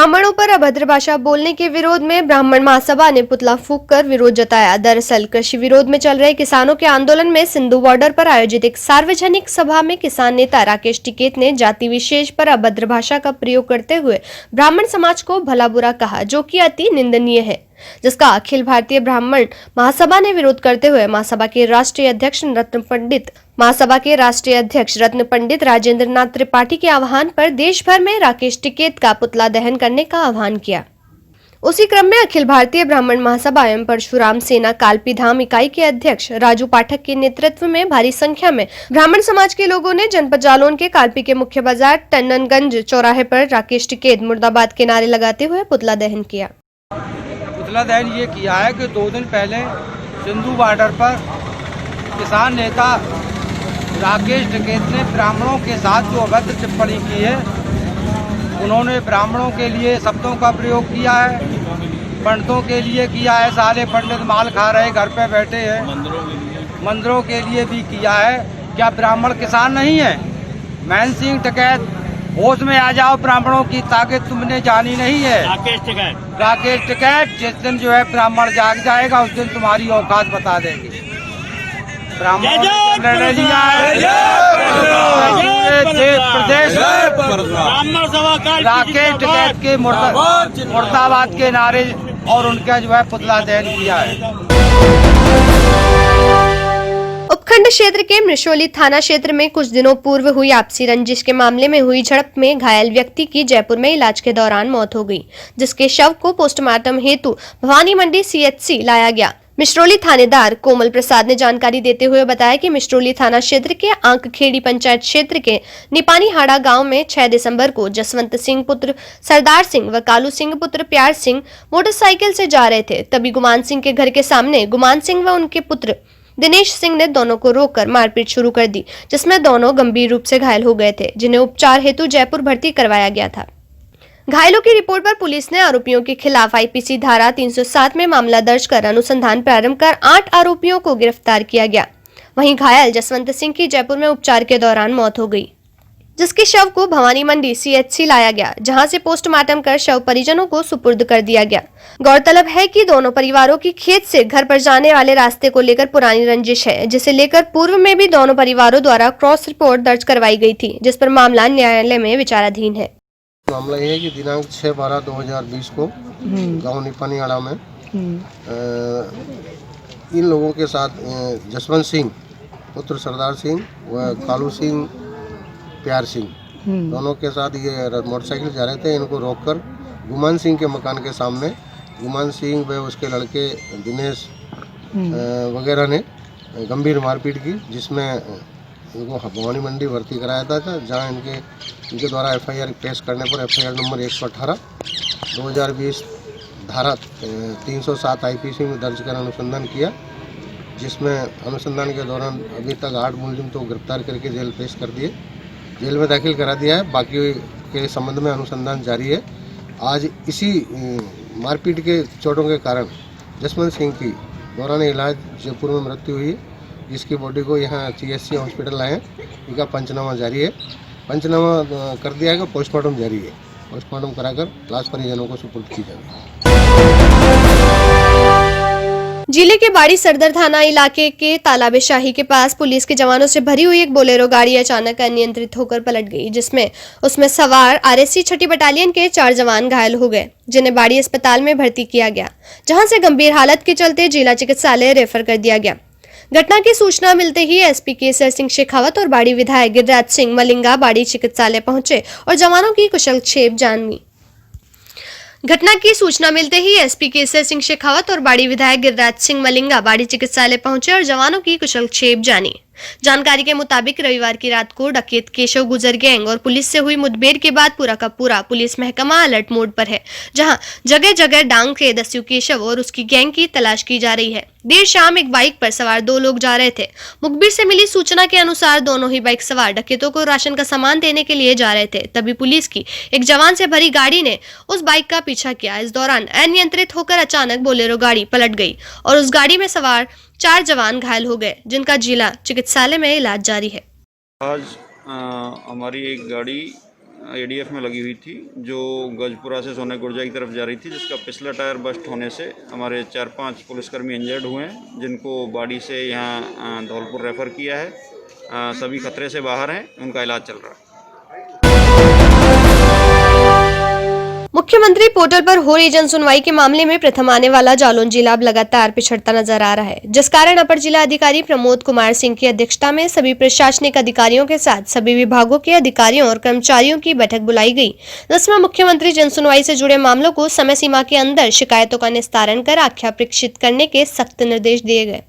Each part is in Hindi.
ब्राह्मणों पर अभद्र भाषा बोलने के विरोध में ब्राह्मण महासभा ने पुतला फूंककर विरोध जताया। दरअसल कृषि विरोध में चल रहे किसानों के आंदोलन में सिंधु बॉर्डर पर आयोजित एक सार्वजनिक सभा में किसान नेता राकेश टिकैत ने जाति विशेष पर अभद्र भाषा का प्रयोग करते हुए ब्राह्मण समाज को भला बुरा कहा, जो कि अति निंदनीय है, जिसका अखिल भारतीय ब्राह्मण महासभा ने विरोध करते हुए महासभा के राष्ट्रीय अध्यक्ष रत्न पंडित राजेंद्र नाथ त्रिपाठी के आह्वान पर देश भर में राकेश टिकैत का पुतला दहन करने का आह्वान किया। उसी क्रम में अखिल भारतीय ब्राह्मण महासभा एवं परशुराम सेना कालपी धाम इकाई के अध्यक्ष राजू पाठक के नेतृत्व में भारी संख्या में ब्राह्मण समाज के लोगों ने जनपद जालौन के कालपी के मुख्य बाजार टंडनगंज चौराहे पर राकेश टिकैत मुर्दाबाद के नारे लगाते हुए पुतला दहन किया। पुतला दहन ये किया है कि 2 दिन पहले सिंधु बॉर्डर पर किसान नेता राकेश टिकैत ने ब्राह्मणों के साथ जो अभद्र टिप्पणी की है, उन्होंने ब्राह्मणों के लिए शब्दों का प्रयोग किया है, पंडितों के लिए किया है, साले पंडित माल खा रहे घर पे बैठे हैं, मंदिरों के लिए भी किया है। क्या ब्राह्मण किसान नहीं है? महेंद्र सिंह टिकैत, होश में आ जाओ, ब्राह्मणों की ताकत तुमने जानी नहीं है। राकेश टिकैत, जिस दिन जो है ब्राह्मण जाग जाएगा उस दिन तुम्हारी औकात बता देंगे। ब्राह्मण प्रदेश राकेश टिकैत के मुर्दाबाद के नारे और उनका जो है पुतला दहन किया है। उपखंड क्षेत्र के मृशोली थाना क्षेत्र में कुछ दिनों पूर्व हुई आपसी रंजिश के मामले में हुई झड़प में घायल व्यक्ति की जयपुर में इलाज के दौरान मौत हो गई, जिसके शव को पोस्टमार्टम हेतु भवानी मंडी CHC लाया गया। मिश्रोली थानेदार कोमल प्रसाद ने जानकारी देते हुए बताया कि मिश्रोली थाना क्षेत्र के आंकखेड़ी पंचायत क्षेत्र के निपानी हाड़ा गांव में 6 दिसंबर को जसवंत सिंह पुत्र सरदार सिंह व कालू सिंह पुत्र प्यार सिंह मोटरसाइकिल से जा रहे थे। तभी गुमान सिंह के घर के सामने गुमान सिंह व उनके पुत्र दिनेश सिंह ने दोनों को रोककर मारपीट शुरू कर दी, जिसमें दोनों गंभीर रूप से घायल हो गए थे, जिन्हें उपचार हेतु जयपुर भर्ती करवाया गया था। घायलों की रिपोर्ट पर पुलिस ने आरोपियों के खिलाफ IPC धारा 307 में मामला दर्ज कर अनुसंधान प्रारंभ कर 8 आरोपियों को गिरफ्तार किया गया। वहीं घायल जसवंत सिंह की जयपुर में उपचार के दौरान मौत हो गई, जिसके शव को भवानी मंडी CHC लाया गया, जहां से पोस्टमार्टम कर शव परिजनों को सुपुर्द कर दिया गया। गौरतलब है कि दोनों परिवारों की खेत से घर पर जाने वाले रास्ते को लेकर पुरानी रंजिश है, जिसे लेकर पूर्व में भी दोनों परिवारों द्वारा क्रॉस रिपोर्ट दर्ज करवाई गई थी, जिस पर मामला न्यायालय में विचाराधीन है। मामला यह है कि दिनांक 6/12/2020 को गांव निपानी हाड़ा में इन लोगों के साथ जसवंत सिंह पुत्र सरदार सिंह व कालू सिंह प्यार सिंह दोनों के साथ ये मोटरसाइकिल जा रहे थे। इनको रोककर गुमान सिंह के मकान के सामने गुमान सिंह व उसके लड़के दिनेश वगैरह ने गंभीर मारपीट की, जिसमें इनको भवानी मंडी भर्ती कराया था, जहां इनके द्वारा FIR पेश करने पर FIR नंबर 118 2020 धारा 307 IPC में दर्ज कर अनुसंधान किया, जिसमें अनुसंधान के दौरान अभी तक 8 मुलजिम तो गिरफ्तार करके जेल पेश कर दिए, जेल में दाखिल करा दिया है। बाकी के संबंध में अनुसंधान जारी है। आज इसी मारपीट के चोटों के कारण जसवंत सिंह की दौरान इलाज जयपुर में मृत्यु हुई, जिसकी बॉडी को यहाँ CHC हॉस्पिटल लाए हैं। इनका पंचनामा जारी है, पंचनामा कर दिया है, पोस्टमार्टम जारी है। पोस्टमार्टम कराकर लाश परिजनों को सुपुर्द की जाएगी। जिले के बाड़ी सरदर थाना इलाके के तालाबे शाही के पास पुलिस के जवानों से भरी हुई एक बोलेरो गाड़ी अचानक अनियंत्रित होकर पलट गई, जिसमें उसमें सवार RSC 6ठी बटालियन के 4 जवान घायल हो गए, जिन्हें बाड़ी अस्पताल में भर्ती किया गया, जहां से गंभीर हालत के चलते जिला चिकित्सालय रेफर कर दिया गया। घटना की सूचना मिलते ही SP केसर सिंह शेखावत और बाड़ी विधायक गिरिराज सिंह मलिंगा बाड़ी चिकित्सालय पहुंचे और जवानों की कुशलक्षेम जानी। घटना की सूचना मिलते ही SP केसर सिंह शेखावत और बाड़ी विधायक गिरिराज सिंह मलिंगा बाड़ी चिकित्सालय पहुंचे और जवानों की कुशलक्षेम जानी। जानकारी के मुताबिक रविवार की रात को डकैत केशव गुजर गैंग और पुलिस से हुई मुठभेड़ के बाद पूरा का पूरा पुलिस महकमा अलर्ट मोड पर है, जहां जगह जगह डांग के दस्यु केशव और उसकी गैंग की तलाश की जा रही है। देर शाम एक बाइक पर सवार 2 लोग जा रहे थे। मुखबिर से मिली सूचना के अनुसार दोनों ही बाइक सवार डकैतों को राशन का सामान देने के लिए जा रहे थे। तभी पुलिस की एक जवान से भरी गाड़ी ने उस बाइक का पीछा किया। इस दौरान अनियंत्रित होकर अचानक बोलेरो गाड़ी पलट गई और उस गाड़ी में सवार 4 जवान घायल हो गए, जिनका जिला चिकित्सालय में इलाज जारी है। आज हमारी एक गाड़ी एडीएफ में लगी हुई थी, जो गजपुरा से सोने गुर्जा की तरफ जा रही थी, जिसका पिछला टायर बस्ट होने से हमारे 4-5 पुलिसकर्मी इंजर्ड हुए हैं, जिनको बाड़ी से यहाँ धौलपुर रेफ़र किया है। सभी खतरे से बाहर हैं, उनका इलाज चल रहा है। मुख्यमंत्री पोर्टल पर हो रही जन सुनवाई के मामले में प्रथम आने वाला जालौन जिला अब लगातार पिछड़ता नजर आ रहा है, जिस कारण अपर जिला अधिकारी प्रमोद कुमार सिंह की अध्यक्षता में सभी प्रशासनिक अधिकारियों के साथ सभी विभागों के अधिकारियों और कर्मचारियों की बैठक बुलाई गई, जिसमें मुख्यमंत्री जन सुनवाई से जुड़े मामलों को समय सीमा के अंदर शिकायतों का निस्तारण कर आख्या प्रेक्षित करने के सख्त निर्देश दिए गए।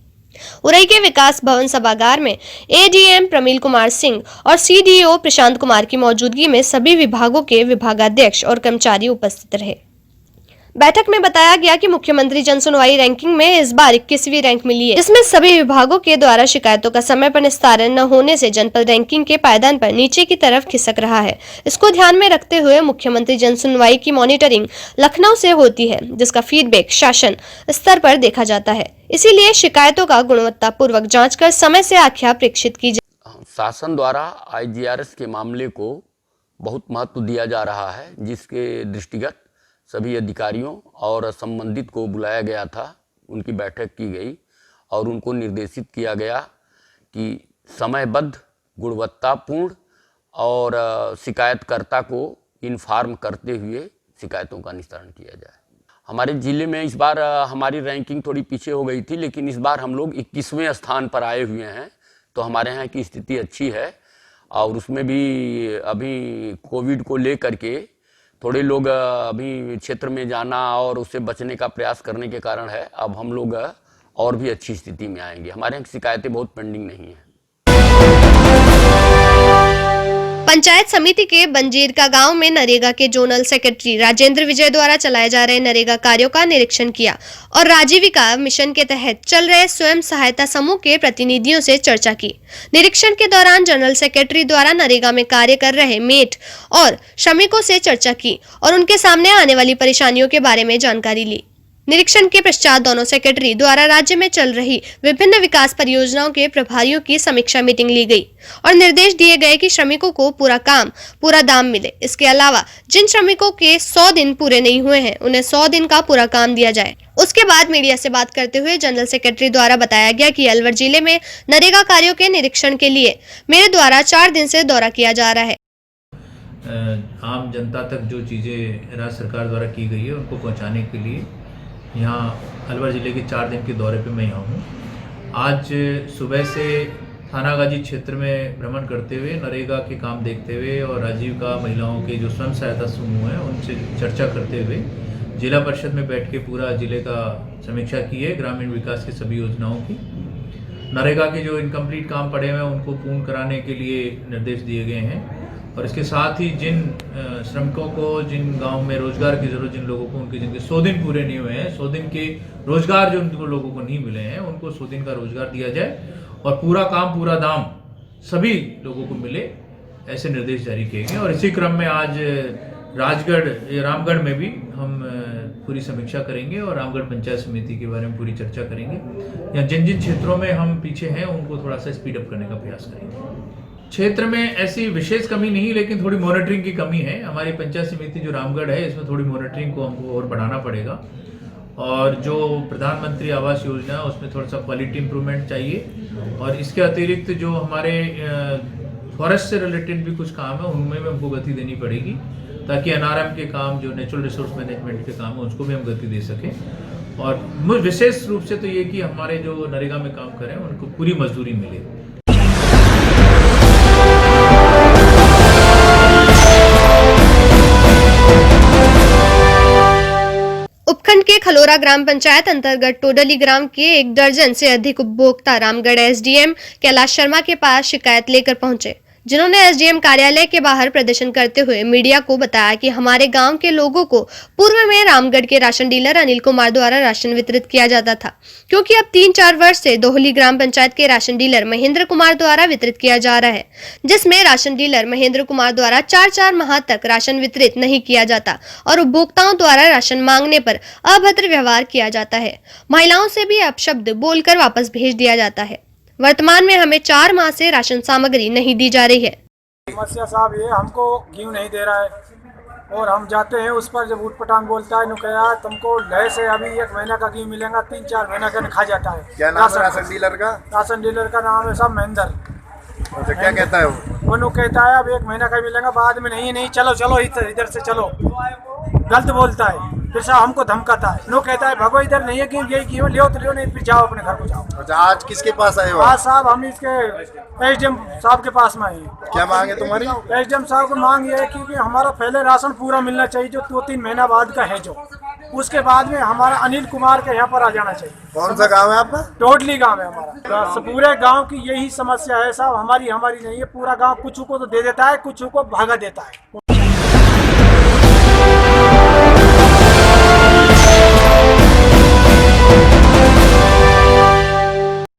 उरई के विकास भवन सभागार में एडीएम प्रमील कुमार सिंह और सीडीओ प्रशांत कुमार की मौजूदगी में सभी विभागों के विभागाध्यक्ष और कर्मचारी उपस्थित रहे। बैठक में बताया गया कि मुख्यमंत्री जन सुनवाई रैंकिंग में इस बार 21वीं रैंक मिली है, जिसमें सभी विभागों के द्वारा शिकायतों का समय पर निस्तारण न होने से जनपद रैंकिंग के पायदान पर नीचे की तरफ खिसक रहा है। इसको ध्यान में रखते हुए मुख्यमंत्री जन सुनवाई की मॉनिटरिंग लखनऊ से होती है, जिसका फीडबैक शासन स्तर पर देखा जाता है। इसीलिए शिकायतों का गुणवत्तापूर्वक जाँच कर समय से आख्या प्रेक्षित की जाए। शासन द्वारा IGRS के मामले को बहुत महत्व दिया जा रहा है, जिसके दृष्टिगत सभी अधिकारियों और संबंधित को बुलाया गया था, उनकी बैठक की गई और उनको निर्देशित किया गया कि समयबद्ध, गुणवत्तापूर्ण और शिकायतकर्ता को इन्फॉर्म करते हुए शिकायतों का निस्तारण किया जाए। हमारे ज़िले में इस बार हमारी रैंकिंग थोड़ी पीछे हो गई थी, लेकिन इस बार हम लोग 21वें स्थान पर आए हुए हैं, तो हमारे यहाँ की स्थिति अच्छी है। और उसमें भी अभी कोविड को लेकर के थोड़े लोग अभी क्षेत्र में जाना और उससे बचने का प्रयास करने के कारण है, अब हम लोग और भी अच्छी स्थिति में आएंगे। हमारे यहाँ शिकायतें बहुत पेंडिंग नहीं है। पंचायत समिति के बंजीरका गांव में नरेगा के जोनल सेक्रेटरी राजेंद्र विजय द्वारा चलाए जा रहे नरेगा कार्यों का निरीक्षण किया और राजीविका मिशन के तहत चल रहे स्वयं सहायता समूह के प्रतिनिधियों से चर्चा की। निरीक्षण के दौरान जनरल सेक्रेटरी द्वारा नरेगा में कार्य कर रहे मेट और श्रमिकों से चर्चा की और उनके सामने आने वाली परेशानियों के बारे में जानकारी ली। निरीक्षण के पश्चात दोनों सेक्रेटरी द्वारा राज्य में चल रही विभिन्न विकास परियोजनाओं के प्रभारियों की समीक्षा मीटिंग ली गई और निर्देश दिए गए कि श्रमिकों को पूरा काम पूरा दाम मिले। इसके अलावा जिन श्रमिकों के 100 दिन पूरे नहीं हुए हैं, उन्हें 100 दिन का पूरा काम दिया जाए। उसके बाद मीडिया से बात करते हुए जनरल सेक्रेटरी द्वारा बताया गया कि अलवर जिले में नरेगा कार्यों के निरीक्षण के लिए मेरे द्वारा 4 दिन से दौरा किया जा रहा है। आम जनता तक जो चीज़ें राज्य सरकार द्वारा की गई है उनको पहुंचाने के लिए यहाँ अलवर ज़िले के 4 दिन के दौरे पे मैं यहाँ हूँ। आज सुबह से थानागाजी क्षेत्र में भ्रमण करते हुए नरेगा के काम देखते हुए और आजीविका महिलाओं के जो स्वयं सहायता समूह हैं उनसे चर्चा करते हुए जिला परिषद में बैठ के पूरा जिले का समीक्षा की है। ग्रामीण विकास की सभी योजनाओं की, नरेगा के जो इनकम्प्लीट काम पड़े हुए हैं उनको पूर्ण कराने के लिए निर्देश दिए गए हैं और इसके साथ ही जिन श्रमिकों को जिन गांव में रोजगार की जरूरत, जिन लोगों को उनके जिनके 100 दिन पूरे नहीं हुए हैं, 100 दिन के रोजगार जो उनको लोगों को नहीं मिले हैं, उनको 100 दिन का रोजगार दिया जाए और पूरा काम पूरा दाम सभी लोगों को मिले, ऐसे निर्देश जारी किए गए। और इसी क्रम में आज रामगढ़ में भी हम पूरी समीक्षा करेंगे और रामगढ़ पंचायत समिति के बारे में पूरी चर्चा करेंगे। या जिन जिन क्षेत्रों में हम पीछे हैं उनको थोड़ा सा स्पीड अप करने का प्रयास करेंगे। क्षेत्र में ऐसी विशेष कमी नहीं, लेकिन थोड़ी मॉनिटरिंग की कमी है। हमारी पंचायत समिति जो रामगढ़ है, इसमें थोड़ी मॉनिटरिंग को हमको और बढ़ाना पड़ेगा और जो प्रधानमंत्री आवास योजना है उसमें थोड़ा सा क्वालिटी इंप्रूवमेंट चाहिए और इसके अतिरिक्त जो हमारे फॉरेस्ट से रिलेटेड भी कुछ काम है उनमें भी हमको गति देनी पड़ेगी, ताकि NRM के काम जो नेचुरल रिसोर्स मैनेजमेंट के काम है उसको भी हम गति दे सकें। और विशेष रूप से तो ये कि हमारे जो नरेगा में काम करें उनको पूरी मजदूरी मिले। उपखंड के खलोरा ग्राम पंचायत अंतर्गत टोडली ग्राम के 1 दर्जन से अधिक उपभोक्ता रामगढ़ SDM कैलाश शर्मा के पास शिकायत लेकर पहुंचे, जिन्होंने SDM कार्यालय के बाहर प्रदर्शन करते हुए मीडिया को बताया कि हमारे गांव के लोगों को पूर्व में रामगढ़ के राशन डीलर अनिल कुमार द्वारा राशन वितरित किया जाता था, क्योंकि अब 3-4 वर्ष से दोहली ग्राम पंचायत के राशन डीलर महेंद्र कुमार द्वारा वितरित किया जा रहा है, जिसमें राशन डीलर महेंद्र कुमार द्वारा 4-4 माह तक राशन वितरित नहीं किया जाता और उपभोक्ताओं द्वारा राशन मांगने पर अभद्र व्यवहार किया जाता है। महिलाओं से भी अपशब्द बोलकर वापस भेज दिया जाता है। वर्तमान में हमें 4 माह से राशन सामग्री नहीं दी जा रही है। समस्या साहब ये हमको गेहूँ नहीं दे रहा है और हम जाते हैं उस पर जब उठ पटांग बोलता है नुकया तुमको लय से अभी 1 महीना का गेहूँ मिलेगा 3-4 महीना का खा जाता है। क्या नाम है राशन डीलर का? राशन डीलर का नाम है साहब महेंद्र। अच्छा, क्या कहता है वो? वो कहता है अब 1 महीना का मिलेगा, बाद में नहीं चलो चलो इधर से चलो, गलत बोलता है। फिर साहब हमको धमकाता है, नो कहता है भगो इधर नहीं है कि यही गेहूँ लियो तो लियो, नहीं फिर जाओ अपने घर को जाओ। अच्छा, आज किसके पास आए हो? आज साहब हम इसके एसडीएम साहब के पास में आए हैं। क्या मांग है तुम्हारी? एसडीएम साहब को मांग ये है कि हमारा पहले राशन पूरा मिलना चाहिए जो 2-3 महीना बाद का है, जो उसके बाद में हमारा अनिल कुमार के यहाँ पर आ जाना चाहिए। कौन सा गांव है आपका? टोटली गांव है हमारा। पूरे गांव की यही समस्या है साहब, हमारी नहीं है। पूरा गांव कुछ को तो दे देता है, कुछ को भागा देता है।